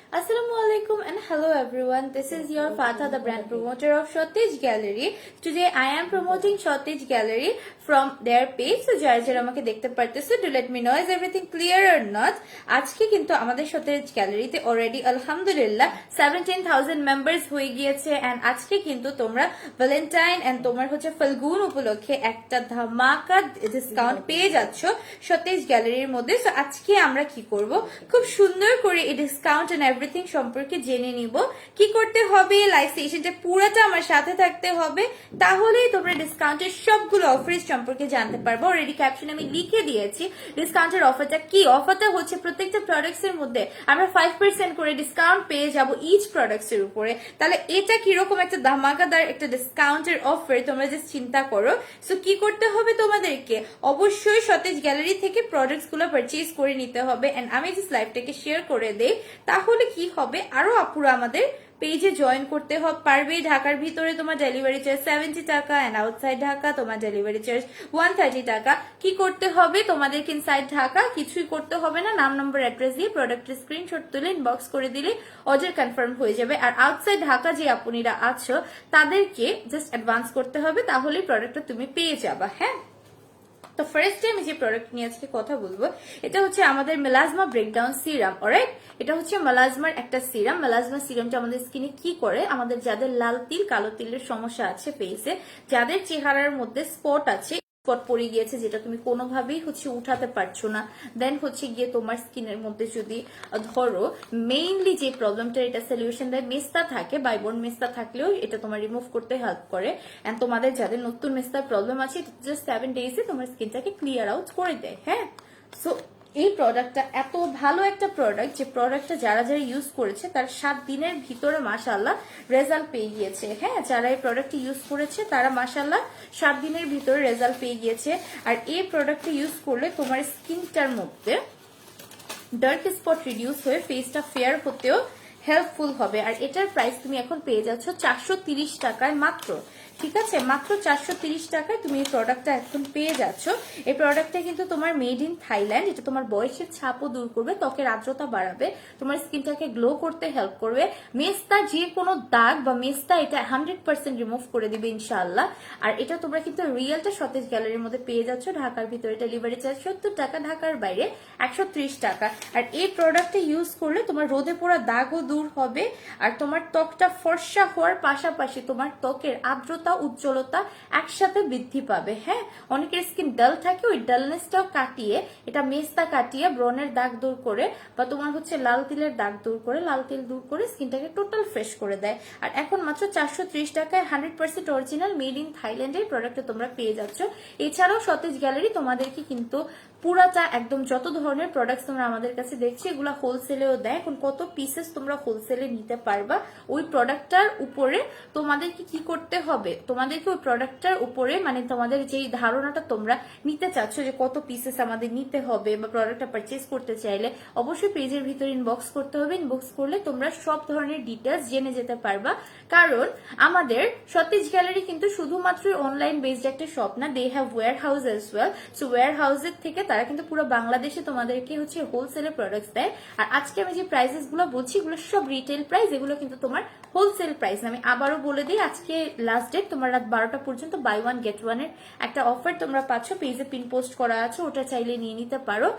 Assalamualaikum and hello everyone. This is your Fatha, the brand promoter of Shottage Gallery. Today I am promoting Shottage Gallery from their page. So যারা যারা আমাকে দেখতে পারতেছো, do let me know is everything clear or not. আজকে কিন্তু আমাদের Shottage Gallery তে already আলহামদুলিল্লাহ 17,000 members হয়ে গিয়েছে and আজকে কিন্তু তোমরা ভ্যালেন্টাইন and তোমার হচ্ছে ফাল্গুন উপলক্ষে একটা ধামাকা ডিসকাউন্ট পেয়ে যাচ্ছ Shottage Galleryর মধ্যে। সো আজকে আমরা কি করব, খুব সুন্দর করে এই ডিসকাউন্ট এন্ড এভরিথিং সম্পর্কে জেনে নিব। কি করতে হবে, লাইভ সেশনটা পুরোটা আমার সাথে থাকতে হবে, তাহলেই তোমরা ডিসকাউন্টের সবগুলো অফার সম্পর্কে জানতে পারবো। অলরেডি ক্যাপশনে আমি লিখে দিয়েছি ডিসকাউন্টের অফারটা কি। অফারটা হচ্ছে প্রত্যেকটা প্রোডাক্টস এর মধ্যে আমরা 5% করে ডিসকাউন্ট পেয়ে যাব ইচ প্রোডাক্টস এর উপরে। তাহলে এটা কিরকম একটা ধামাকাদার একটা ডিসকাউন্টের অফার, তোমরা জাস্ট চিন্তা করো। সো কি করতে হবে তোমাদেরকে, অবশ্যই সতেজ গ্যালারি থেকে প্রোডাক্টস গুলো পারচেজ করে নিতে হবে। এন্ড আমি জাস্ট লাইভটাকে শেয়ার করে দেই, তাহলে কি হবে, আরো আপুরা আমাদের পেজে জয়েন করতে পারবে। ঢাকার ভিতরে তোমার ডেলিভারি চার্জ 70 টাকা এন্ড আউটসাইড ঢাকা তোমার ডেলিভারি চার্জ 130 টাকা। কি করতে হবে তোমাদেরকে, ইনসাইড ঢাকা কিছুই করতে হবে না, নাম নম্বর অ্যাড্রেস দিয়ে প্রোডাক্টের স্ক্রিনশট তুলে ইনবক্স করে দিলে অর্ডার কনফার্ম হয়ে যাবে। আর আউটসাইড ঢাকা যে আপুনিরা আছো তাদেরকে জাস্ট অ্যাডভান্স করতে হবে, তাহলেই প্রোডাক্টটা তুমি পেয়ে যাবা। হ্যাঁ, তো ফার্স্ট টাইম যে প্রোডাক্ট নিয়ে আজকে কথা বলবো, এটা হচ্ছে আমাদের মেলাজমা ব্রেকডাউন সিরাম। অলরাইট, এটা হচ্ছে মেলাজমার একটা সিরাম। মেলাজমা সিরামটা আমাদের স্কিনে কি করে, আমাদের যাদের লাল তিল কালো তিলের সমস্যা আছে ফেসে, যাদের চেহারার মধ্যে স্পট আছে, স্পট পড়ে গিয়েছে যেটা তুমি কোনোভাবেই হচ্ছে উঠাতে পারছো না, দেন হচ্ছে গিয়ে তোমার স্কিনের মধ্যে যদি ধরো মেইনলি যে প্রবলেমটা এটা সলিউশন দেয়, মেস্তা থাকে, বাইবর্ন মেস্তা থাকলেও এটা তোমার রিমুভ করতে হেল্প করে। এন্ড তোমাদের যাদের নতুন মেস্তার প্রবলেম আছে, জাস্ট 7 ডেজে তোমার স্কিনটাকে ক্লিয়ার আউট করে দেয়। হ্যাঁ, সো এই প্রোডাক্টটা এত ভালো একটা প্রোডাক্ট, যে প্রোডাক্টটা যারা যারা ইউজ করেছে তার 7 দিনের ভিতরে মাশাআল্লাহ রেজাল্ট পেয়ে গিয়েছে। হ্যাঁ, যারা এই প্রোডাক্টটি ইউজ করেছে তারা মাশাআল্লাহ 7 দিনের ভিতরে রেজাল্ট পেয়ে গিয়েছে। আর এই প্রোডাক্টটি ইউজ করলে তোমার স্কিনটার মধ্যে ডার্ক স্পট রিডিউস হয়ে ফেসটা ফেয়ার হতেও হেল্পফুল হবে। আর এটার প্রাইস তুমি এখন পেয়ে যাচ্ছ 430 টাকায় মাত্র। ঠিক আছে, মাত্র 430 টাকায় তুমি এই প্রোডাক্টটা এখন পেয়ে যাচ্ছ। এই প্রোডাক্টটা কিন্তু তোমার মেড ইন থাইল্যান্ড। এটা তোমার বয়সের ছাপও দূর করবে, ত্বকের আর্দ্রতা বাড়াবে, তোমার স্কিনটাকে গ্লো করতে হেল্প করবে, মেস্তা যে কোনো দাগ বা মেস্তা এটা 100% রিমুভ করে দিবে ইনশাআল্লাহ। আর এটা তোমরা কিন্তু রিয়েলটা সতেজ গ্যালারির মধ্যে পেয়ে যাচ্ছ। ঢাকার ভিতরে ডেলিভারি চার্জ 70 টাকা, ঢাকার বাইরে 130 টাকা। আর এই প্রোডাক্টটা ইউজ করলে তোমার রোদে পোড়া দাগও দূর হবে, আর তোমার ত্বকটা ফর্সা হওয়ার পাশাপাশি তোমার ত্বকের আর্দ্রতা উজ্জ্বলতা একসাথে বৃদ্ধি পাবে। হ্যাঁ, অনেকের স্কিন ডাল থাকে, ওই ডালনেসটাও কাটিয়ে, এটা মেস্তা কাটিয়ে ব্রনের দাগ দূর করে, বা তোমার হচ্ছে লাল তিলের দাগ দূর করে, লাল তিল দূর করে স্কিনটাকে টোটাল ফ্রেশ করে দেয়। আর এখন মাত্র 430 টাকায় 100% অরিজিনাল মেড ইন থাইল্যান্ডের প্রোডাক্টটা তোমরা পেয়ে যাচ্ছ। এছাড়াও সতেজ গ্যালারি তোমাদেরকে কিন্তু পুরাটা একদম যত ধরনের প্রোডাক্ট তোমরা আমাদের কাছে দেখছি, এগুলো হোলসেলেও দেয়। এখন কত পিসেস তোমরা হোলসেলে নিতে পারবা, ওই প্রোডাক্টটার উপরে তোমাদেরকে কি করতে হবে, তোমাদেরকে ওই প্রোডাক্টটার উপরে মানে তোমাদের যেই ধারণাটা তোমরা নিতে চাচ্ছ যে কত পিসেস আমাদের নিতে হবে বা প্রোডাক্টটা পারচেজ করতে চাইলে, অবশ্যই পেজের ভিতরে ইনবক্স করতে হবে। ইনবক্স করলে তোমরা সব ধরনের ডিটেলস জেনে যেতে পারবা। কারণ আমাদের সতেজ গ্যালারি কিন্তু শুধুমাত্র অনলাইন বেসড একটা শপ না, they have warehouse as well. So ওয়্যার হাউসের থেকে তারা কিন্তু পুরো বাংলাদেশে তোমাদেরকে হচ্ছে হোলসেলের প্রোডাক্টস দেয়। আর আজকে আমি যে প্রাইসেস গুলো বলছি, এগুলো সব রিটেল প্রাইস, এগুলো কিন্তু তোমার হোলসেল প্রাইস। আমি আবারও বলে দিই, আজকে লাস্ট ডেট, তোমার রাত 12টা পর্যন্ত বাই ওয়ান গেট ওয়ান এর একটা অফার তোমরা পাচ্ছ, পেজে পিন পোস্ট করা আছে, ওটা চাইলে নিয়ে নিতে পারো।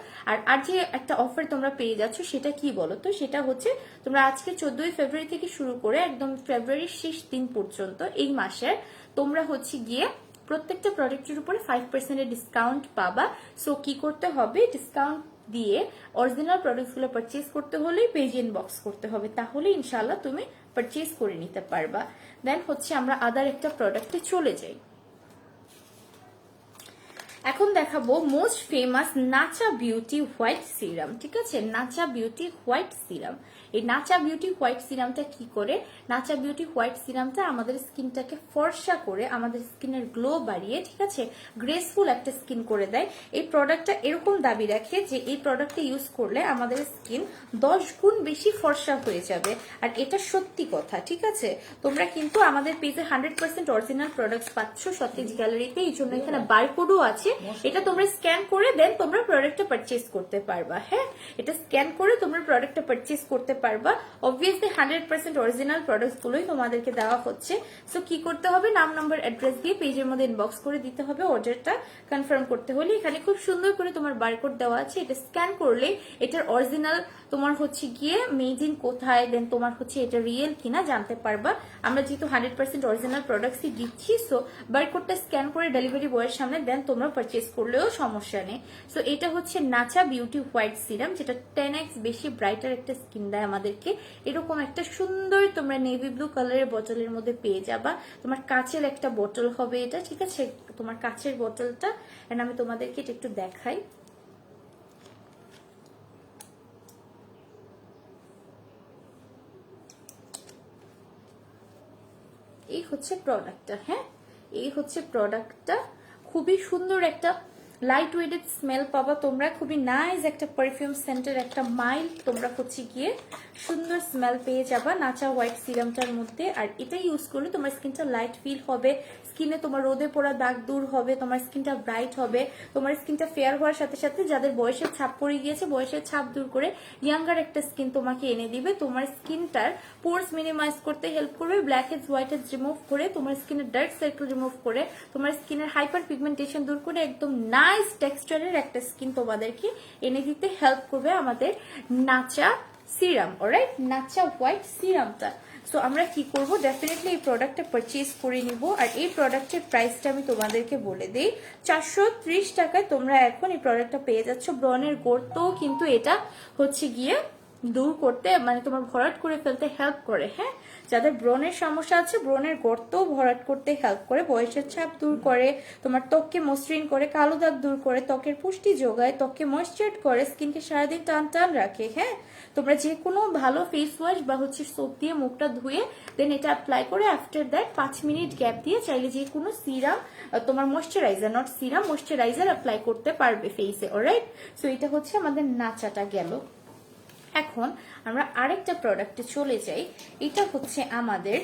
আর যে একটা অফার তোমরা পেয়ে যাচ্ছ সেটা কি বলো তো, সেটা হচ্ছে তোমরা আজকে 14 ফেব্রুয়ারি থেকে শুরু করে একদম ফেব্রুয়ারির শেষ দিন পর্যন্ত এই মাসের তোমরা হচ্ছে গিয়ে প্রত্যেকটা প্রোডাক্টের উপরে 5% এর ডিসকাউন্ট পাবা। সো কি করতে হবে, ডিসকাউন্ট দিয়ে অরিজিনাল প্রোডাক্টগুলো পারচেজ করতে হলে পেজ ইনবক্স করতে হবে, তাহলে ইনশাআল্লাহ তুমি পারচেজ করে নিতে পারবা। দেন হচ্ছে আমরা আদার একটা প্রোডাক্টে চলে যাই। এখন দেখাবো মোস্ট ফেমাস নাচা বিউটি হোয়াইট সিরাম। ঠিক আছে, নাচা বিউটি হোয়াইট সিরাম। এই নাচা বিউটি হোয়াইট সিরামটা কি করে, নাচা বিউটি হোয়াইট সিরামটা আমাদের স্কিনটাকে ফর্সা করে, আমাদের স্কিনের গ্লো বাড়িয়ে, ঠিক আছে, গ্রেসফুল একটা স্কিন করে দেয়। এই প্রোডাক্টটা এরকম দাবি রাখে যে এই প্রোডাক্টটা ইউজ করলে আমাদের স্কিন 10 গুণ বেশি ফর্সা হয়ে যাবে। আর এটা সত্যি কথা। ঠিক আছে, তোমরা কিন্তু আমাদের পেজে 100% অরিজিনাল প্রোডাক্টস পাচ্ছ সতেজ গ্যালারিতে, এই জন্য এখানে বারকোডও আছে, এটা তোমরা স্ক্যান করে দেন তোমরা প্রোডাক্টটা পারচেজ করতে পারবা। হ্যাঁ, এটা স্ক্যান করে তোমরা প্রোডাক্টটা পারচেজ করতে পারবা। অবভিয়াসলি 100% অরিজিনাল প্রোডাক্টস গুলোই তোমাদেরকে দেওয়া হচ্ছে। সো কি করতে হবে, নাম নাম্বার অ্যাড্রেস দিয়ে পেজের মধ্যে ইনবক্স করে দিতে হবে। অর্ডারটা কনফার্ম করতে হলে এখানে খুব সুন্দর করে তোমার বারকোড দেওয়া আছে, এটা স্ক্যান করলে এটার অরিজিনাল তোমার হচ্ছে গিয়ে মেড ইন কোথায়, দেন তোমার হচ্ছে এটা রিয়েল কিনা জানতে পারবা। আমরা যেহেতু 100% অরিজিনাল প্রোডাক্টসই দিচ্ছি, সো বারকোডটা স্ক্যান করে ডেলিভারি বয়ের সামনে দেন তোমরা পারচেজ করলেও সমস্যা নেই। সো এটা হচ্ছে নাচা বিউটি হোয়াইট সিরাম, যেটা 10x বেশি ব্রাইটার একটা স্কিন দেয় আমাদেরকে। এরকম একটা সুন্দর তোমরা নেভি ব্লু কালারের বোতলের মধ্যে পেয়ে যাবা। তোমার কাচের একটা বোতল হবে এটা, ঠিক আছে, তোমার কাচের বোতলটা। এন্ড আমি তোমাদেরকে এটা একটু দেখাই। এই হচ্ছে প্রোডাক্টটা। হ্যাঁ, এই হচ্ছে প্রোডাক্টটা, খুবই সুন্দর একটা লাইট ওয়েটেড স্মেল পাবা তোমরা, খুবই নাইস একটা পারফিউম সেন্টের একটা মাইল্ড তোমরা হচ্ছে গিয়ে সুন্দর স্মেল পেয়ে যাবা নাচা হোয়াইট সিরামটার মধ্যে। আর এটা ইউজ করলে তোমার স্কিনটা লাইট ফিল হবে, স্কিনে তোমার রোদে পড়া দাগ দূর হবে, তোমার স্কিনটা ব্রাইট হবে, তোমার স্কিনটা ফেয়ার হওয়ার সাথে সাথে যাদের বয়সের ছাপ পড়ে গিয়েছে বয়সের ছাপ দূর করে ইয়াঙ্গার একটা স্কিন তোমাকে এনে দিবে। তোমার স্কিনটার পোর্স মিনিমাইজ করতে হেল্প করবে, blackheads whiteheads remove করে, তোমার স্কিনের ডার্ক সার্কেল রিমুভ করে, তোমার স্কিনের হাইপার পিগমেন্টেশন দূর করে একদম নাইস টেক্সচারের একটা স্কিন তোমাদেরকে এনে দিতে হেল্প করবে আমাদের নাচা সিরাম। অলরাইট, নাচা হোয়াইট সিরামটা। সো আমরা কি করব, ডেফিনেটলি এই প্রোডাক্টটা পারচেজ করে নিব। আর এই প্রোডাক্টের প্রাইসটা আমি তোমাদেরকে বলে দিই, 430 টাকায় তোমরা এখন এই প্রোডাক্টটা পেয়ে যাচ্ছ। ব্রনের গর্ত কিন্তু এটা হচ্ছে গিয়ে দূর করতে, মানে তোমার ভরাট করে ফেলতে হেল্প করে। হ্যাঁ, যাদের ব্রনের সমস্যা আছে ব্রনের গর্ত ভরাট করতে হেল্প করে, বয়সের ছাপ দূর করে, তোমার ত্বককে মসৃণ করে, কালো দাগ দূর করে, ত্বকের পুষ্টি যোগায়, ত্বককে ময়েশ্চার করে, স্কিনকে সারাদিন টান টান রাখে। হ্যাঁ, তোমরা যে কোনো ভালো ফেস ওয়াশ বা হচ্ছে সোপ দিয়ে মুখটা ধুয়ে দেন এটা অ্যাপ্লাই করে আফটার দ্যাট 5 মিনিট গ্যাপ দিয়ে চাইলে যে কোনো সিরাম, তোমার moisturiser not serum, moisturiser apply করতে পারবে ফেসে। অলরাইট, সো এটা হচ্ছে আমাদের নাচাটা গেল। এখন আমরা আরেকটা প্রোডাক্টে চলে যাই। এটা হচ্ছে আমাদের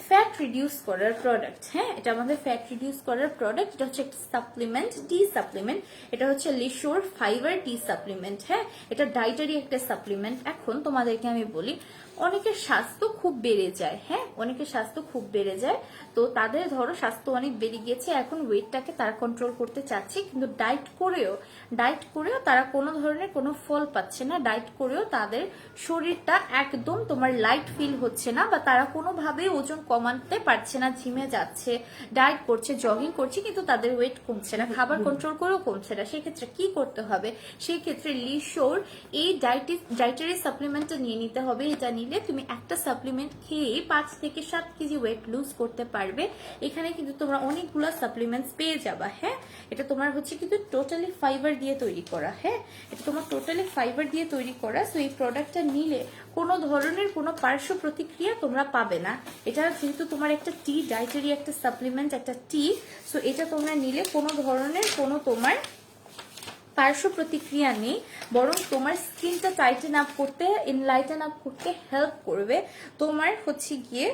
ফ্যাট রিডিউস করার প্রোডাক্ট। হ্যাঁ, এটা আমাদের ফ্যাট রিডিউস করার প্রোডাক্ট। এটা হচ্ছে একটা সাপ্লিমেন্ট, টি সাপ্লিমেন্ট। এটা হচ্ছে লিশোর ফাইবার টি সাপ্লিমেন্ট। হ্যাঁ, এটা ডায়েটারি একটা সাপ্লিমেন্ট। এখন তোমাদেরকে আমি বলি, অনেকের স্বাস্থ্য খুব বেড়ে যায়। হ্যাঁ, অনেকের স্বাস্থ্য খুব বেড়ে যায়, তো তাদের ধরো স্বাস্থ্য অনেক বেড়ে গিয়েছে, এখন ওয়েটটাকে তারা কন্ট্রোল করতে চাচ্ছে, কিন্তু ডায়েট করেও তারা কোনো ধরনের কোনো ফল পাচ্ছে না। ডায়েট করেও তাদের শরীরটা একদম তোমার লাইট ফিল হচ্ছে না, বা তারা কোনোভাবেই ওজন কমাতে পারছে না। জিমে যাচ্ছে, ডায়েট করছে, জগিং করছে, কিন্তু তাদের ওয়েট কমছে না, খাবার কন্ট্রোল করেও কমছে না। সেক্ষেত্রে কি করতে হবে, সেই ক্ষেত্রে লিশোর এই ডায়েটারি সাপ্লিমেন্টটা নিয়ে নিতে হবে। এটা নিলে তুমি একটা সাপ্লিমেন্ট খেয়ে 5 থেকে 7 কেজি ওয়েট লুজ করতে পারবে। এখানে কিন্তু তোমরা অনেকগুলো সাপ্লিমেন্টস পেয়ে যাবা। হ্যাঁ, এটা তোমার হচ্ছে কিন্তু টোটালি ফাইবার দিয়ে তৈরি করা। হ্যাঁ, এটা তোমার টোটালি ফাইবার দিয়ে তৈরি করা। সো এই প্রোডাক্টটা নিলে কোনো ধরনের কোনো পার্শ্ব প্রতিক্রিয়া তোমরা পাবে না। এটা যেহেতু তোমার একটা টি, ডায়েটারি একটা সাপ্লিমেন্ট, একটা টি, সো এটা তোমরা নিলে কোনো ধরনের কোনো তোমার পার্শ্ব প্রতিক্রিয়া নেই, বরং তোমার স্কিনটা টাইটেন আপ করতে, এনলাইটেন আপ করতে হেল্প করবে। তোমার হচ্ছে গিয়ে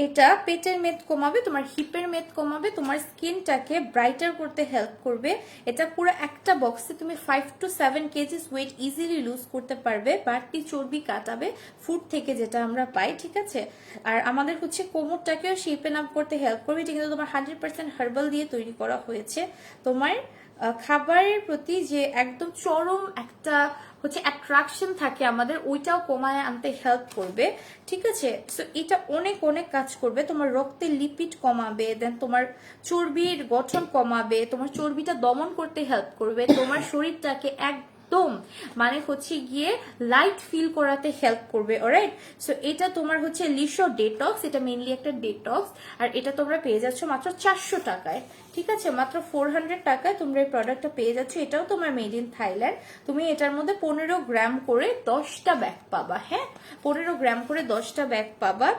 এটা পেটের মেদ কমাবে, তোমার হিপের মেদ কমাবে, তোমার স্কিনটাকে ব্রাইটার করতে হেল্প করবে। এটা পুরো একটা বক্সে তুমি 5 to 7 kgs weight easily lose করতে পারবে। বাড়তি চর্বি কাটাবে ফুড থেকে যেটা আমরা পাই, ঠিক আছে। আর আমাদের হচ্ছে কোমরটাকেও শেপেন আপ করতে হেল্প করবে। এটা কিন্তু তোমার 100% হার্বাল দিয়ে তৈরি করা হয়েছে। তোমার খাবারের প্রতি যে একদম চরম একটা হচ্ছে অ্যাট্রাকশন থাকে আমাদের, ওইটাও কমায় আনতে হেল্প করবে, ঠিক আছে। সো এটা অনেক অনেক কাজ করবে, তোমার রক্তের লিপিড কমাবে, দেন তোমার চর্বির গঠন কমাবে, তোমার চর্বিটা দমন করতে হেল্প করবে, তোমার শরীরটাকে একদম মানে হচ্ছে গিয়ে লাইট ফিল করাতে হেল্প করবে। অলরাইট, সো এটা তোমার হচ্ছে লিশো ডেটক্স, এটা মেইনলি একটা ডেটক্স। আর এটা তোমরা পেয়ে যাচ্ছ মাত্র 400 টাকায়, ঠিক আছে, মাত্র 400 টাকায় তোমরা এই প্রোডাক্টটা পেয়ে যাচ্ছ। এটাও তোমার মেড ইন থাইল্যান্ড। তুমি এটার মধ্যে 15 গ্রাম করে 10টা ব্যাগ পাবা। হ্যাঁ, 15 গ্রাম করে 10টা ব্যাগ পাবা।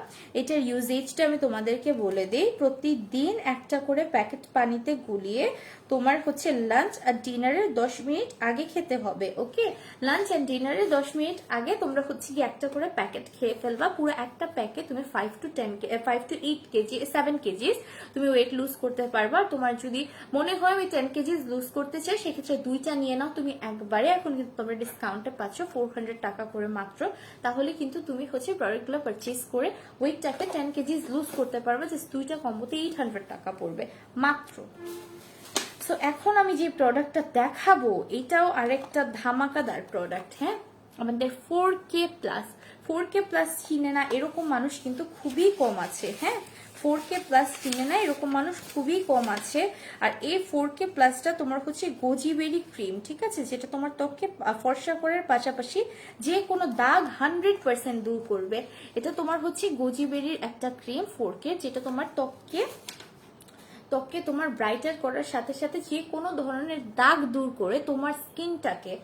এটার ইউজেজটা আমি তোমাদেরকে বলে দিই। প্রতিদিন একটা করে প্যাকেট পানিতে গুলিয়ে তোমার হচ্ছে লাঞ্চ আর ডিনারের 10 মিনিট আগে খেতে হবে। হবে। ওকে, লাঞ্চ এন্ড ডিনারে 10 মিনিট আগে তোমরা হচ্ছে কি একটা করে প্যাকেট খেয়ে ফেলবা। পুরো একটা প্যাকে তুমি 5 to 8 কেজি 7 কেজিস তুমি ওয়েট লুজ করতে পারবা। তোমার যদি মনে হয় আমি 10 কেজিস লুজ করতে চাই, সেক্ষেত্রে দুইটা নিয়ে নাও তুমি একবারে। এখন কিন্তু তোমরা ডিসকাউন্টে পাচ্ছ 400 টাকা করে মাত্র। তাহলে কিন্তু তুমি হচ্ছে প্রোডাক্টগুলো পারচেজ করে ওয়েটটাকে 10 কেজিস লুজ করতে পারবে। জাস্ট দুইটা কম্বোতে 800 টাকা পড়বে মাত্র। সো এখন আমি যে প্রোডাক্টটা দেখাবো এটাও আরেকটা ধামাকাদার প্রোডাক্ট। হ্যাঁ, আমাদের 4K প্লাস চিনে না এরকম মানুষ কিন্তু খুবই কম আছে। হ্যাঁ, 4K প্লাস চিনে না এরকম মানুষ খুবই কম আছে। আর এই 4K প্লাসটা তোমার হচ্ছে গোজিবেরি ক্রিম, ঠিক আছে, যেটা তোমার ত্বককে ফর্সা করার পাশাপাশি যে কোনো দাগ 100% দূর করবে। এটা তোমার হচ্ছে গোজিবেরির একটা ক্রিম 4K, যেটা তোমার ত্বককে তোমার ব্রাইটার করার সাথে সাথে যে কোনো ধরনের দাগ দূর করে তোমার স্কিনটাকে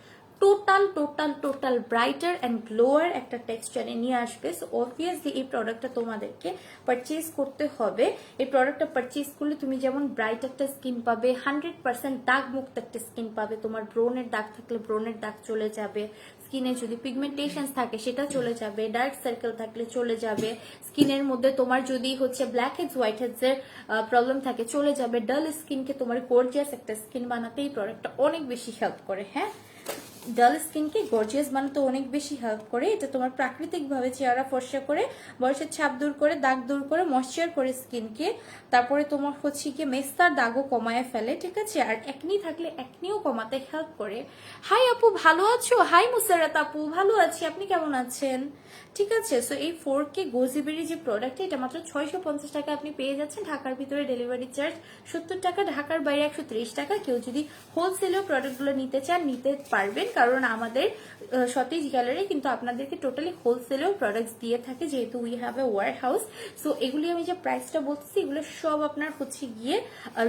টোটাল ব্রাইটার অ্যান্ড গ্লোয়ার একটা টেক্সচারে নিয়ে আসবে। সো অবভিয়াসলি এই প্রোডাক্টটা তোমাদেরকে পারচেজ করতে হবে। এই প্রোডাক্টটা পারচেজ করলে তুমি যেমন ব্রাইট একটা স্কিন পাবে, 100% দাগ মুক্ত একটা স্কিন পাবে। তোমার ব্রোনের দাগ থাকলে ব্রোনের দাগ চলে যাবে, স্কিনে যদি পিগমেন্টেশন থাকে সেটা চলে যাবে, ডার্ক সার্কেল থাকলে চলে যাবে, স্কিনের মধ্যে তোমার যদি হচ্ছে ব্ল্যাক হেডস হোয়াইট হেডস এর প্রবলেম থাকে চলে যাবে। ডাল স্কিনকে তোমার গর্জিয়াস একটা স্কিন বানাতে এই প্রোডাক্টটা অনেক বেশি হেল্প করে। হ্যাঁ, ডাল স্কিনকে গর্জিয়াস বানাতে অনেক বেশি হেল্প করে। এটা তোমার প্রাকৃতিক ভাবে চেহারা ফর্সা করে, বয়সের ছাপ দূর করে, দাগ দূর করে, ময়শ্চার করে স্কিনকে। তারপরে তোমার হচ্ছে কি মেস্তার দাগও কমায় ফেলে, ঠিক আছে। আর একনি থাকলে একনিও কমাতে হেল্প করে। হাই আপু, ভালো আছো? হাই মুসারাত আপু, ভালো আছি, আপনি কেমন আছেন? ঠিক আছে। সো এই 4K গোজিবেরি যে প্রোডাক্ট, এটা মাত্র 650 টাকা আপনি পেয়ে যাচ্ছেন। ঢাকার ভিতরে ডেলিভারি চার্জ 70 টাকা, ঢাকার বাইরে 130 টাকা। কেউ যদি হোলসেলেও প্রোডাক্টগুলো নিতে চান নিতে পারবেন, কারণ আমাদের সতেজ গ্যালারি কিন্তু আপনাদেরকে টোটালি হোলসেলেও প্রোডাক্টস দিয়ে থাকে, যেহেতু we have a warehouse. So এগুলি আমি যে প্রাইসটা বলতেছি এগুলো সব আপনার হচ্ছে গিয়ে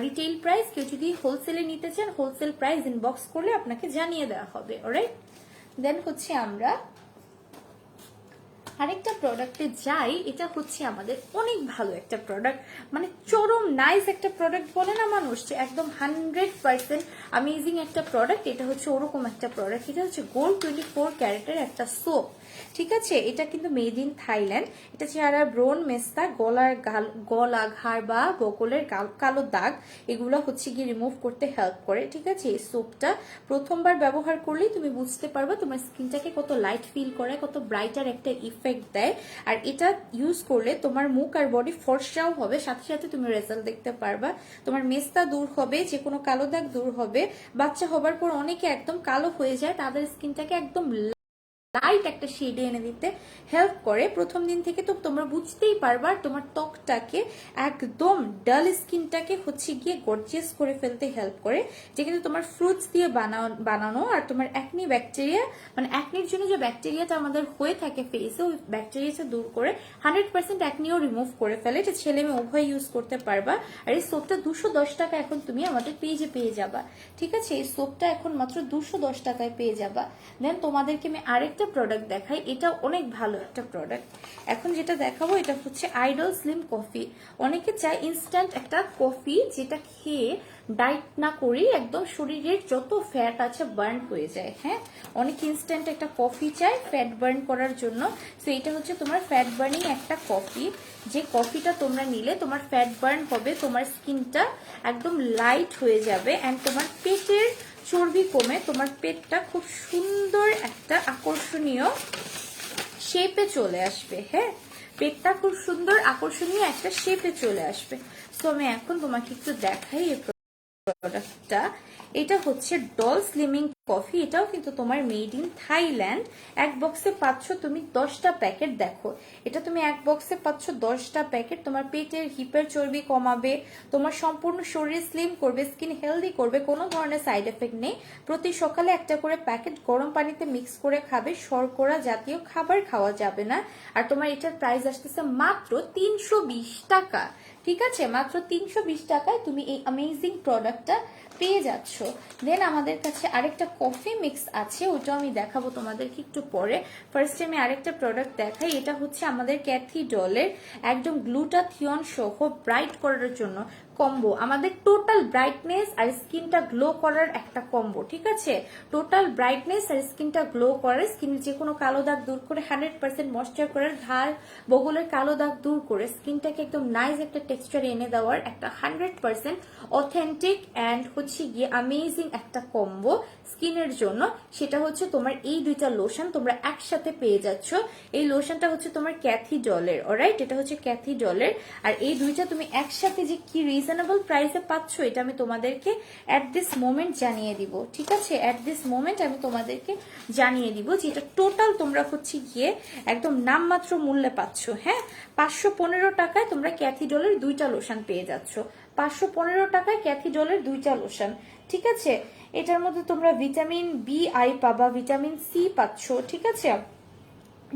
রিটেল প্রাইস। কেউ যদি হোলসেলে নিতে চান হোলসেল প্রাইস ইনবক্স করলে আপনাকে জানিয়ে দেওয়া হবে। অলরাইট, দেন হচ্ছে আমরা আরেকটা প্রোডাক্টে যাই। এটা হচ্ছে আমাদের অনেক ভালো একটা প্রোডাক্ট, মানে চরম নাইস একটা প্রোডাক্ট বলে না মানুষ, যে একদম 100% অ্যামেজিং একটা প্রোডাক্ট। এটা হচ্ছে ওরকম একটা প্রোডাক্ট। এটা হচ্ছে গোল্ড 24 ক্যারেটের একটা সোপ, ঠিক আছে। এটা কিন্তু মেড ইন থাইল্যান্ড। এটা চেহারা ব্রোন, মেস্তা, গলা, ঘাড় বা বকলের কালো দাগ এগুলো হচ্ছে গিয়ে রিমুভ করতে হেল্প করে, ঠিক আছে। এই সোপটা প্রথমবার ব্যবহার করলেই তুমি বুঝতে পারবে তোমার স্কিনটাকে কত লাইট ফিল করে, কত ব্রাইটার একটা ইফেক্ট দেয়। আর এটা ইউজ করলে তোমার মুখ আর বডি ফর্সাও হবে, সাথে সাথে তুমি রেজাল্ট দেখতে পারবা। তোমার মেস্তা দূর হবে, যে কোনো কালো দাগ দূর হবে। বাচ্চা হবার পর অনেকে একদম কালো হয়ে যায়, তাদের স্কিনটাকে একদম লাইট একটা শেডে এনে দিতে হেল্প করে। প্রথম দিন থেকে তো তোমরা বুঝতেই পারবা তোমার ত্বকটাকে একদম ডাল স্কিনটাকে হচ্ছে গিয়ে গর্জিয়াস করে ফেলতে হেল্প করে, যে কিন্তু তোমার ফ্রুটস দিয়ে বানানো। আর তোমার অ্যাকনি ব্যাকটেরিয়া, মানে অ্যাকনির জন্য যে ব্যাকটেরিয়াটা আমাদের হয়ে থাকে ফেসে, ওই ব্যাকটেরিয়াটা দূর করে 100% অ্যাকনিও রিমুভ করে ফেলে। এটা ছেলে মেয়ে উভয় ইউজ করতে পারবা। আর এই সোপটা 210 টাকা এখন তুমি আমাদের পেজে পেয়ে যাবা, ঠিক আছে। এই সোপটা এখন মাত্র 210 টাকায় পেয়ে যাবা। দেন তোমাদেরকে আমি আরেকটা প্রোডাক্ট দেখাই, এটা অনেক ভালো একটা প্রোডাক্ট। এখন যেটা দেখাবো এটা হচ্ছে আইডল স্লিম কফি। অনেকে চায় ইনস্ট্যান্ট একটা কফি, যেটা খেয়ে ডায়েট না করি একদম শরীরের যত ফ্যাট আছে বার্ন হয়ে যায়। হ্যাঁ, অনেক ইনস্ট্যান্ট একটা কফি চাই ফ্যাট বার্ন করার জন্য। তো এটা হচ্ছে তোমার ফ্যাট বার্নিং একটা কফি, যে কফিটা তোমরা নিলে তোমার ফ্যাট বার্ন হবে, তোমার স্কিনটা একদম লাইট হয়ে যাবে, অ্যান্ড তোমার পেটের চর্বি কমে তোমার পেটটা খুব সুন্দর একটা আকর্ষণীয় শেপে চলে আসবে। হ্যাঁ, পেটটা খুব সুন্দর আকর্ষণীয় একটা শেপে চলে আসবে। তো আমি এখন তোমাকে একটু দেখাই এই প্রোডাক্টটা। এটা হচ্ছে ডল স্লিমিং কফি। এটাও কিন্তু তোমার মেড ইন থাইল্যান্ড। এক বক্সে পাচ্ছ তুমি 10টা প্যাকেট। দেখো, এটা তুমি এক বক্সে পাচ্ছ 10টা প্যাকেট। তোমার পেটের হিপের চর্বি কমাবে, তোমার সম্পূর্ণ শরীর স্লিম করবে, স্কিন হেলদি করবে, কোনো ধরনের সাইড এফেক্ট নেই। প্রতি সকালে একটা করে প্যাকেট গরম পানিতে মিক্স করে খাবে। শর্করা জাতীয় খাবার খাওয়া যাবে না। আর তোমার এটার প্রাইস আসতেছে মাত্র 320 টাকা, ঠিক আছে। মাত্র 320 টাকায় তুমি এই অ্যামেজিং প্রোডাক্টটা পেয়ে যাচ্ছ। দেন আমাদের কাছে আরেকটা কফি মিক্স আছে, ওটা আমি দেখাবো তোমাদেরকে একটু পরে। ফার্স্টে আমি আরেকটা প্রোডাক্ট দেখাই। এটা হচ্ছে আমাদের ক্যাথি ডলের একদম গ্লুটাথিয়ন সহ ব্রাইট করার জন্য কম্বো, আমাদের টোটাল ব্রাইটনেস আর স্কিনটা গ্লো করার একটা কম্বো, ঠিক আছে? টোটাল ব্রাইটনেস আর স্কিনটা গ্লো করার, স্কিনের যে কোনো কালো দাগ দূর করে, 100% ময়েশ্চার করার, ঘাড় বগলের কালো দাগ দূর করে স্কিনটাকে একদম নাইস একটা টেক্সচার এনে দেওয়ার একটা 100% অথেন্টিক অ্যান্ড হচ্ছে গিয়ে অ্যামেজিং একটা কম্বো স্কিনের জন্য। সেটা হচ্ছে তোমার এই দুইটা লোশন তোমরা একসাথে পেয়ে যাচ্ছ। এই লোশনটা হচ্ছে তোমার ক্যাথি ডলের, অলরাইট? এটা হচ্ছে ক্যাথি ডলের। আর এই দুইটা তুমি একসাথে যে কি রিজনেবল প্রাইসে পাচ্ছ এটা আমি তোমাদেরকে এট দিস মোমেন্ট জানিয়ে দিব, ঠিক আছে? এট দিস মোমেন্ট আমি তোমাদেরকে জানিয়ে দিব যে এটা টোটাল তোমরা হচ্ছে গিয়ে একদম নামমাত্র মূল্যে পাচ্ছ। হ্যাঁ, 515 টাকায় তোমরা ক্যাথি ডলের দুইটা লোশন পেয়ে যাচ্ছ। 515 টাকায় ক্যাথি ডলের দুইটা লোশন, ঠিক আছে? এটার মধ্যে তোমরা ভিটামিন BI পাবা, ভিটামিন C পাচ্ছ, ঠিক আছে?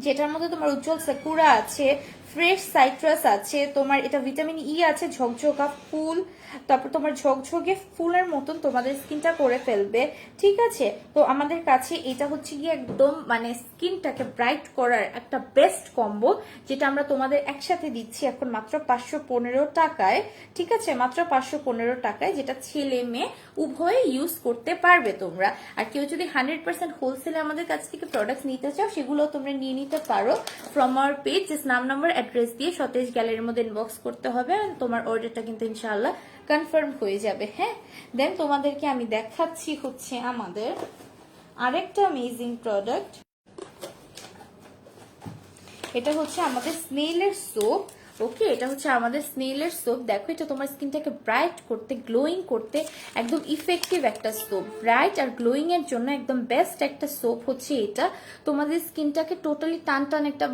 যেটার মধ্যে তোমার উজ্জ্বল সাকুরা আছে, ফ্রেশ সাইট্রাস আছে, তোমার এটা ভিটামিন ই আছে, ঝকঝকা ফুল, তারপর তোমার ঝকঝকে ফুলের মতন তোমাদের স্কিনটা করে ফেলবে, ঠিক আছে? তো আমাদের কাছে এটা হচ্ছে গিয়ে একদম মানে স্কিনটাকে ব্রাইট করার একটা বেস্ট কম্বো, যেটা আমরা তোমাদের একসাথে দিচ্ছি এখন মাত্র 515 টাকায়, ঠিক আছে? মাত্র 515 টাকায়, যেটা ছেলে মেয়ে উভয়ে ইউজ করতে পারবে তোমরা। আর কেউ যদি 100% হোলসেলে আমাদের কাছ থেকে প্রোডাক্ট নিতে চাও সেগুলো তোমরা নিয়ে নিতে পারো ফ্রম আওয়ার পেজ। জাস্ট নাম নাম্বার অ্যাড্রেস দিয়ে সতেজ গ্যালারির মধ্যে ইনবক্স করতে হবে, তোমার অর্ডারটা কিন্তু ইনশাআল্লাহ কনফার্ম হয়ে যাবে। হ্যাঁ, দেন তোমাদেরকে আমি দেখাচ্ছি হচ্ছে আমাদের আরেকটা অ্যামেজিং প্রোডাক্ট। এটা হচ্ছে আমাদের স্নেইলের সোপ। ওকে, এটা হচ্ছে আমাদের স্নেইলের সোপ। দেখো, এটা তোমার স্কিনটাকে ব্রাইট করতে, গ্লোয়িং করতে একদম ইফেক্টিভ একটা সোপ। ব্রাইট আর গ্লোয়িং এর জন্য একদম বেস্ট একটা সোপ হচ্ছে এটা। তোমাদের স্কিনটাকে টোটালি টান টান একটা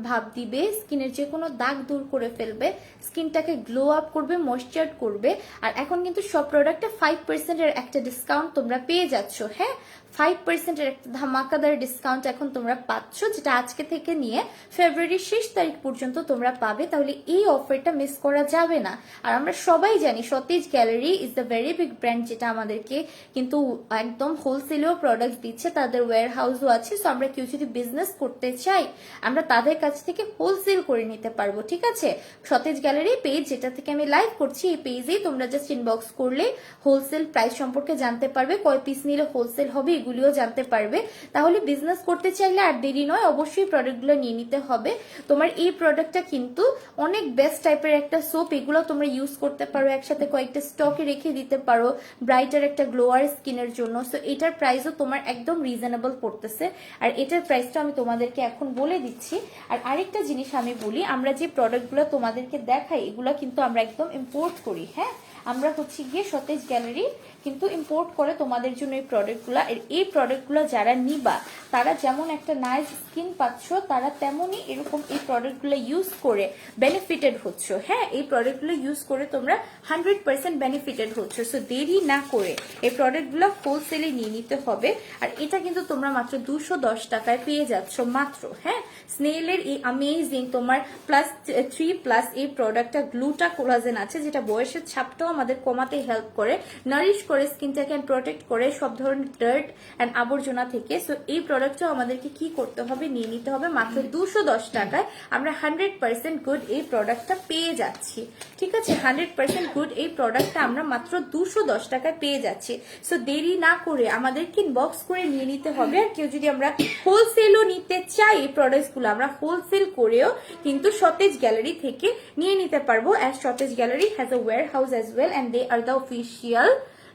ভাব দিবে, স্কিনের যে কোনো দাগ দূর করে ফেলবে, স্কিনটাকে গ্লো আপ করবে, ময়েশ্চার করবে। আর এখন কিন্তু সব প্রোডাক্টে 5% এর একটা ডিসকাউন্ট তোমরা পেয়ে যাচ্ছ। হ্যাঁ, 5% এর একটা ধামাকাদার ডিসকাউন্ট এখন তোমরা পাচ্ছ, যেটা আজকে থেকে নিয়ে ফেব্রুয়ারির 6 তারিখ পর্যন্ত তোমরা পাবে। তাহলে এই অফারটা মিস করা যাবে না। আর আমরা সবাই জানি সতেজ gallery is the very big brand, যেটা আমাদেরকে কিন্তু একদম হোলসেলেও প্রোডাক্ট দিচ্ছে, তাদের ওয়্যার হাউসও আছে। সো আমরা কেউ যদি বিজনেস করতে চাই আমরা তাদের কাছ থেকে হোলসেল করে নিতে পারবো, ঠিক আছে? সতেজ গ্যালারি পেজ, যেটা থেকে আমি লাইভ করছি, এই পেজেই তোমরা জাস্ট ইনবক্স করলে হোলসেল প্রাইস সম্পর্কে জানতে পারবে, কয় পিস নিলে হোলসেল হবে এগুলিও জানতে পারবে। তাহলে বিজনেস করতে চাইলে আর দেরি নয়, অবশ্যই প্রোডাক্টগুলো নিয়ে নিতে হবে। তোমার এই প্রোডাক্টটা কিন্তু অনেক বেস্ট টাইপের একটা সোপ, এগুলো তোমরা ইউজ করতে পারো, একসাথে কয়েকটা স্টকে রেখে দিতে পারো ব্রাইটার একটা গ্লোয়ার স্কিনের জন্য। সো এটার প্রাইসও তোমার একদম রিজনেবল পড়তেছে। আর এটার প্রাইসটা আমি তোমাদেরকে এখন বলে দিচ্ছি। আর আরেকটা জিনিস আমি বলি, আমরা যে প্রোডাক্টগুলো তোমাদেরকে দেখাই এগুলো কিন্তু আমরা একদম ইম্পোর্ট করি। হ্যাঁ, আমরা হচ্ছে গিয়ে সতেজ গ্যালারি কিন্তু ইম্পোর্ট করে তোমাদের জন্য এই প্রোডাক্টগুলো। এই প্রোডাক্টগুলো যারা নিবা তারা যেমন একটা নাইস স্কিন পাচ্ছ, তারা তেমনই এরকম এই প্রোডাক্টগুলো ইউজ করে বেনিফিটেড হচ্ছে। হ্যাঁ, এই প্রোডাক্টগুলো ইউজ করে তোমরা 100% বেনিফিটেড হচ্ছে। সো দেরি না করে এই প্রোডাক্টগুলো হোলসেলে নিয়ে নিতে হবে। আর এটা কিন্তু তোমরা মাত্র 210 টাকায় পেয়ে যাচ্ছ মাত্র। হ্যাঁ, স্নেইলের এই অ্যামেজিং তোমার +3+ এই প্রোডাক্টটা গ্লুটা কোলাজেন আছে, যেটা বয়সের ছাপটাও আমাদের কমাতে হেল্প করে, নারিশ করে স্কিনটাকে প্রোটেক্ট করে সব ধরনের ডার্ট অ্যান্ড আবর্জনা থেকে। সো এই প্রোডাক্টটাও আমাদেরকে কি করতে হবে, নিয়ে নিতে হবে মাত্র 210 টাকায়। আমরা 100% গুড এই প্রোডাক্টটা পেয়ে যাচ্ছি, ঠিক আছে? 100% গুড এই প্রোডাক্টটা আমরা মাত্র 210 টাকায় পেয়ে যাচ্ছি। সো দেরি না করে আমাদেরকে ইনবক্স করে নিয়ে নিতে হবে। আর কেউ যদি আমরা হোলসেলও নিতে চাই এই প্রোডাক্টসগুলো আমরা হোলসেল করেও কিন্তু সতেজ গ্যালারি থেকে নিয়ে নিতে পারবো। As Sotej gallery has a warehouse as well and they are the official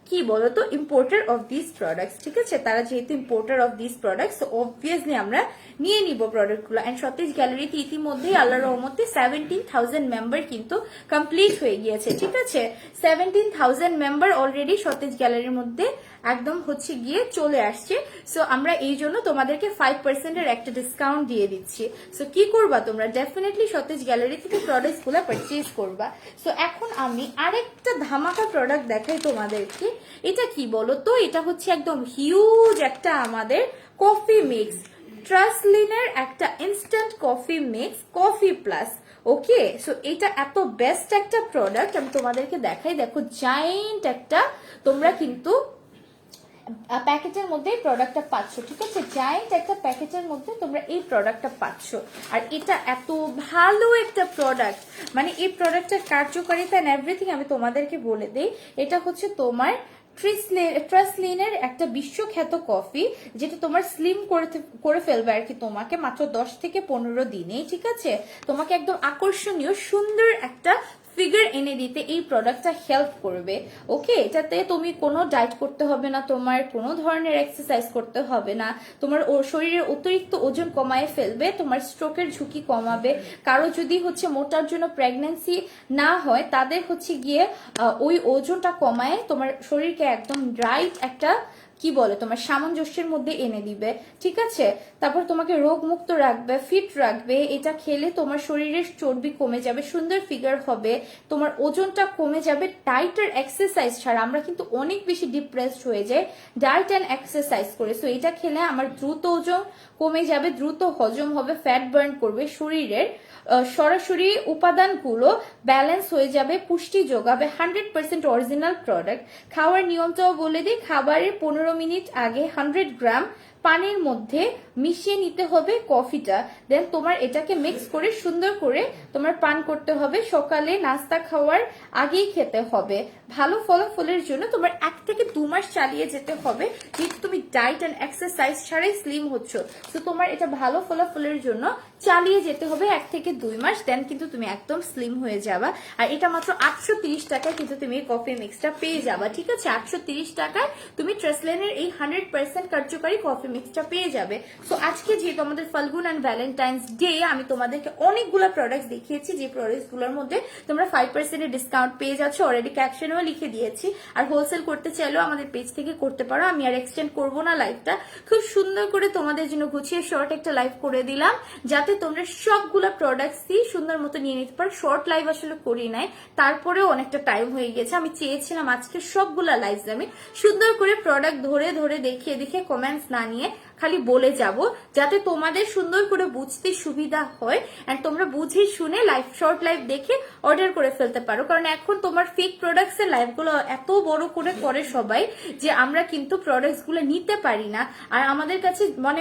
কি বলতো ইম্পোর্টার অফ দিস প্রোডাক্টস, ঠিক আছে? তারা যেহেতু importer of this products, obviously আমরা নিয়ে নিব প্রোডাক্টগুলো। অ্যান্ড সতেজ গ্যালারিতে ইতিমধ্যেই আল্লাহর রহমতে 17,000 মেম্বার কিন্তু কমপ্লিট হয়ে গিয়েছে, ঠিক আছে? 17,000 মেম্বার অলরেডি সতেজ গ্যালারির মধ্যে একদম হচ্ছে গিয়ে চলে আসছে। সো আমরা এই জন্য তোমাদেরকে 5% এর একটা ডিসকাউন্ট দিয়ে দিচ্ছি। সো কি করবা তোমরা, ডেফিনেটলি সতেজ গ্যালারি থেকে প্রোডাক্টস গুলা পারচেজ করবা। সো এখন আমি আরেকটা ধামাকা প্রোডাক্ট দেখাই তোমাদেরকে। এটা কি বলো তো, এটা হচ্ছে একদম হিউজ একটা আমাদের কফি মিক্স, ট্রাসলিনের একটা instant coffee mix, coffee plus. Okay, so এটা এত বেস্ট একটা প্রোডাক্ট, আমি তোমাদেরকে দেখাই। দেখো জায়েন্ট একটা তোমরা কিন্তু প্যাকেটের মধ্যে এই প্রোডাক্টটা পাচ্ছ, ঠিক আছে? জায়েন্ট একটা প্যাকেটের মধ্যে তোমরা এই প্রোডাক্টটা পাচ্ছ। আর এটা এত ভালো একটা প্রোডাক্ট, মানে এই প্রোডাক্টের কার্যকারিতা এন্ড এভরিথিং আমি তোমাদেরকে বলে দেই। এটা হচ্ছে তোমার ট্রাসলিনের একটা বিশ্বখ্যাত কফি, যেটা তোমার স্লিম করে ফেলবে আর কি তোমাকে মাত্র 10 থেকে 15 দিনেই, ঠিক আছে? তোমাকে একদম আকর্ষণীয় সুন্দর একটা ফিগার এনে দিতে এই প্রোডাক্টটা হেল্প করবে। ওকে, এটাতে তুমি কোনো ডায়েট করতে হবে না, তোমার কোনো ধরনের এক্সারসাইজ করতে হবে না, তোমার শরীরের অতিরিক্ত ওজন কমায় ফেলবে, তোমার স্ট্রোকের ঝুঁকি কমাবে। কারো যদি হচ্ছে মোটার জন্য প্রেগন্যান্সি না হয়, তাদের হচ্ছে গিয়ে ওই ওজনটা কমায় তোমার শরীরকে একদম রাইট একটা কি বলে তোমার সামঞ্জস্যের মধ্যে এনে দিবে, ঠিক আছে? তারপর তোমাকে রোগ মুক্ত রাখবে, ফিট রাখবে। এটা খেলে তোমার শরীরের চর্বি কমে যাবে, সুন্দর ফিগার হবে, তোমার ওজনটা কমে যাবে। ডায়েট আর এক্সারসাইজ ছাড়া আমরা কিন্তু অনেক বেশি ডিপ্রেসড হয়ে যাই ডায়েট অ্যান্ড এক্সারসাইজ করে। সো এটা খেলে আমার দ্রুত ওজন কমে যাবে, দ্রুত হজম হবে, ফ্যাট বার্ন করবে, শরীরের সরাসরি উপাদানগুলো ব্যালেন্স হয়ে যাবে, পুষ্টি যোগাবে। 100% অরিজিনাল প্রোডাক্ট। খাওয়ার নিয়মটাও বলে দিই, খাবারের 15 মিনিট আগে 100 গ্রাম পানির মধ্যে মিশিয়ে নিতে হবে কফিটা, দেন তোমার এটাকে মিক্স করে সুন্দর করে তোমার পান করতে হবে। সকালে নাস্তা খাওয়ার আগেই খেতে হবে। ভালো ফলাফলের জন্য তোমার 1 থেকে 2 মাস চালিয়ে যেতে হবে, যেহেতু তুমি ডায়েট এন্ড এক্সারসাইজ ছাড়াই স্লিম হচ্ছ। তো তোমার এটা ভালো ফলাফলের জন্য চালিয়ে যেতে হবে 1 থেকে 2 মাস, দেন কিন্তু তুমি একদম স্লিম হয়ে যাবা। আর এটা মাত্র 830 টাকায় কিন্তু তুমি এই কফি মিক্সটা পেয়ে যাবা, ঠিক আছে? 830 টাকায় তুমি ট্রাসলিনের এই 100% কার্যকারী কফি মিক্সটা পেয়ে যাবে। সো আজকে যেহেতু আমাদের ফাল্গুন অ্যান্ড ভ্যালেন্টাইন্স ডে, আমি তোমাদেরকে অনেকগুলো প্রোডাক্ট দেখিয়েছি, যে প্রোডাক্টগুলোর মধ্যে তোমরা 5% ডিসকাউন্ট পেয়ে যাচ্ছ। অলরেডি ক্যাপশনেও লিখে দিয়েছি। আর হোলসেল করতে চাইলেও আমাদের পেজ থেকে করতে পারো। আমি আর এক্সটেন্ড করবো না লাইভটা, খুব সুন্দর করে তোমাদের জন্য গুছিয়ে শর্ট একটা লাইভ করে দিলাম, যাতে তোমরা সবগুলা প্রোডাক্টসই সুন্দর মতো নিয়ে নিতে পারো। শর্ট লাইভ আসলে করি নাই, তারপরেও অনেকটা টাইম হয়ে গেছে। আমি চেয়েছিলাম আজকে সবগুলা লাইভ আমি সুন্দর করে প্রোডাক্ট ধরে ধরে দেখিয়ে দেখিয়ে কমেন্টস না নিয়ে খালি বলে যাব, যাতে তোমাদের সুন্দর করে বুঝতে সুবিধা হয় এন্ড তোমরা বুঝে শুনে লাইভ শর্ট লাইভ দেখে অর্ডার করে ফেলতে পারো। কারণ এখন তোমার ফেক প্রোডাক্টস এর লাইভ গুলো এত বড় করে সবাই, যে আমরা কিন্তু প্রোডাক্টস গুলো নিতে পারি না। আর আমাদের কাছে মানে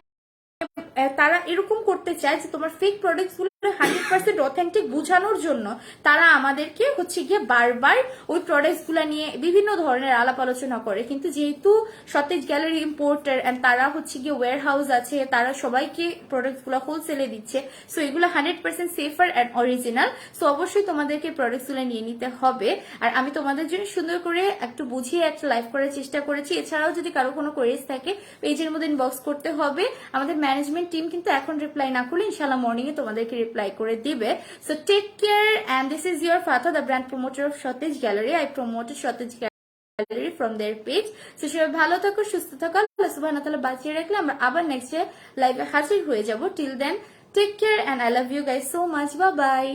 তারা এরকম করতে চায় যে তোমার ফেক প্রোডাক্টস গুলো 100% অথেন্টিক বুঝানোর জন্য তারা আমাদেরকে হচ্ছে গিয়ে বারবার ওই প্রোডাক্টস গুলা নিয়ে বিভিন্ন ধরনের আলাপ আলোচনা করে। কিন্তু যেহেতু সতেজ গ্যালারি ইম্পোর্টার এন্ড তারা হচ্ছে গিয়ে ওয়্যার হাউস আছে, তারা সবাইকে প্রোডাক্টস গুলা হোলসেলে দিচ্ছে। সো এগুলো 100% সেফার এন্ড অরিজিনাল। সো অবশ্যই তোমাদেরকে প্রোডাক্টস গুলো নিয়ে নিতে হবে। আর আমি তোমাদের জন্য সুন্দর করে একটু বুঝিয়ে একটা লাইভ করার চেষ্টা করেছি। এছাড়াও যদি কারো কোনো কোয়েরিজ থাকে পেজের মধ্যে ইনবক্স করতে হবে। আমাদের ম্যানেজমেন্ট টিম কিন্তু এখন রিপ্লাই না করলে ইনশাআল্লাহ মর্নিং এ তোমাদেরকে রিপ্লাই করে দিবে। So take care and this is your Fata, the brand promoter of Sotej gallery. I promoted Sotej gallery from their page. So সবাই ভালো থাকো, সুস্থ থাকো, আল্লাহ সুবহানাহু ওয়া তাআলা বাঁচিয়ে রাখলে আমরা আবার নেক্সট লাইভে হাজির হয়ে যাব। Till then take care and I love you guys so much. Bye by.